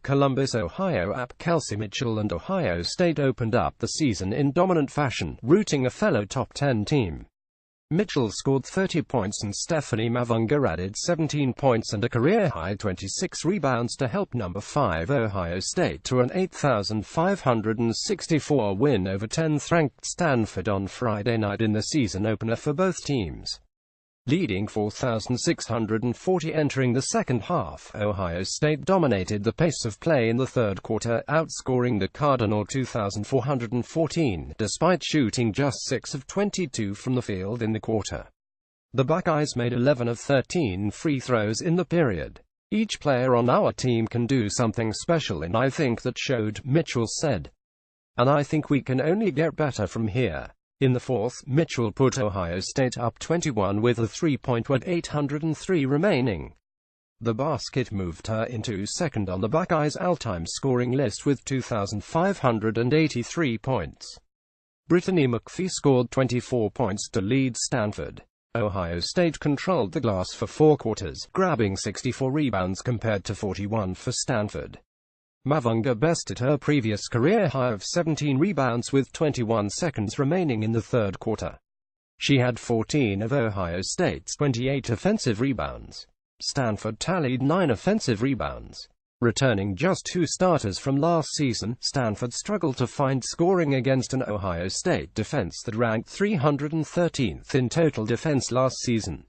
Columbus, Ohio app Kelsey Mitchell and Ohio State opened up the season in dominant fashion, routing a fellow top 10 team. Mitchell scored 30 points and Stephanie Mavunga added 17 points and a career-high 26 rebounds to help number 5 Ohio State to an 8,564 win over 10th-ranked Stanford on Friday night in the season opener for both teams. Leading 4,640 entering the second half, Ohio State dominated the pace of play in the third quarter, outscoring the Cardinal 2,414, despite shooting just 6 of 22 from the field in the quarter. The Buckeyes made 11 of 13 free throws in the period. Each player on our team can do something special and I think that showed, Mitchell said. And I think we can only get better from here. In the fourth, Mitchell put Ohio State up 21 with a 3-point with 803 remaining. The basket moved her into second on the Buckeyes' all-time scoring list with 2,583 points. Brittany McPhee scored 24 points to lead Stanford. Ohio State controlled the glass for 4 quarters, grabbing 64 rebounds compared to 41 for Stanford. Mavunga bested her previous career high of 17 rebounds with 21 seconds remaining in the third quarter. She had 14 of Ohio State's 28 offensive rebounds. Stanford tallied 9 offensive rebounds. Returning just 2 starters from last season, Stanford struggled to find scoring against an Ohio State defense that ranked 313th in total defense last season.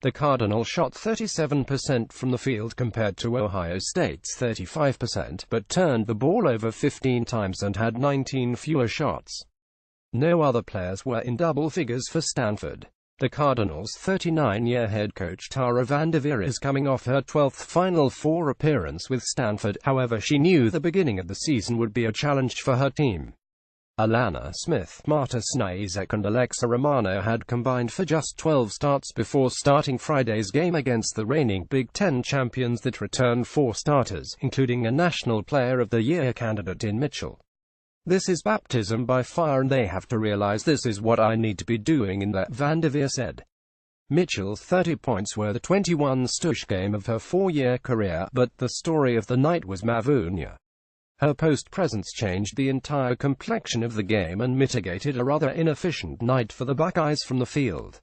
The Cardinal shot 37% from the field compared to Ohio State's 35%, but turned the ball over 15 times and had 19 fewer shots. No other players were in double figures for Stanford. The Cardinals' 39-year head coach Tara Vanderveer is coming off her 12th Final Four appearance with Stanford, however she knew the beginning of the season would be a challenge for her team. Alana Smith, Marta Snaizek and Alexa Romano had combined for just 12 starts before starting Friday's game against the reigning Big Ten champions that returned 4 starters, including a National Player of the Year candidate in Mitchell. This is baptism by fire and they have to realize this is what I need to be doing in that, Vanderveer said. Mitchell's 30 points were the 21 stush game of her 4-year career, but the story of the night was Mavunga. Her post presence changed the entire complexion of the game and mitigated a rather inefficient night for the Buckeyes from the field.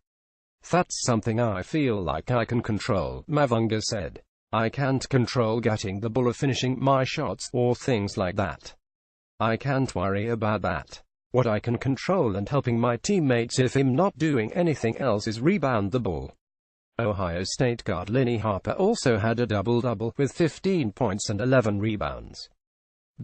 That's something I feel like I can control, Mavunga said. I can't control getting the ball or finishing my shots, or things like that. I can't worry about that. What I can control and helping my teammates if I'm not doing anything else is rebound the ball. Ohio State guard Linnie Harper also had a double-double, with 15 points and 11 rebounds.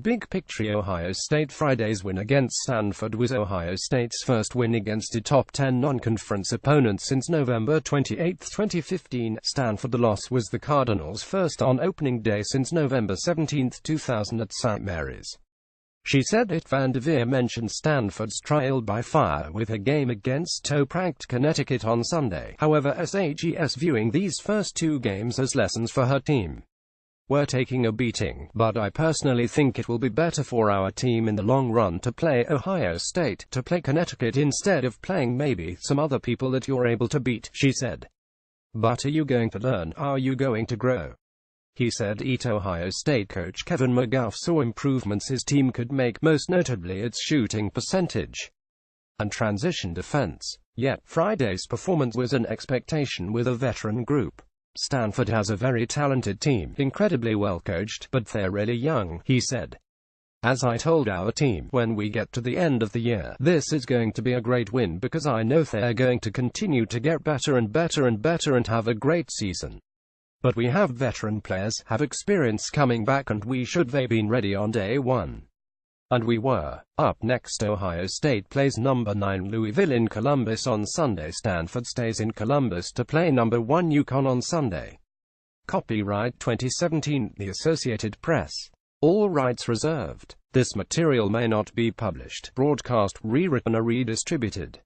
Big picture: Ohio State Friday's win against Stanford was Ohio State's first win against a top 10 non-conference opponent since November 28, 2015. Stanford. The loss was the Cardinals' first on opening day since November 17, 2000 at St. Mary's. She said it. Vanderveer mentioned Stanford's trial by fire with a game against top-ranked Connecticut on Sunday. However, SAGS viewing these first 2 games as lessons for her team. We're taking a beating, but I personally think it will be better for our team in the long run to play Ohio State, to play Connecticut instead of playing maybe some other people that you're able to beat, she said. But are you going to learn? Are you going to grow? He said. Ohio State coach Kevin McGough saw improvements his team could make, most notably its shooting percentage and transition defense. Yet, Friday's performance was an expectation with a veteran group. Stanford has a very talented team, incredibly well coached, but they're really young, he said. As I told our team, when we get to the end of the year, this is going to be a great win because I know they're going to continue to get better and better and better and have a great season. But we have veteran players, have experience coming back, and we should have been ready on day 1. And we were. Up next, Ohio State plays number 9 Louisville in Columbus on Sunday. Stanford stays in Columbus to play number 1 UConn on Sunday. Copyright 2017, The Associated Press. All rights reserved. This material may not be published, broadcast, rewritten or redistributed.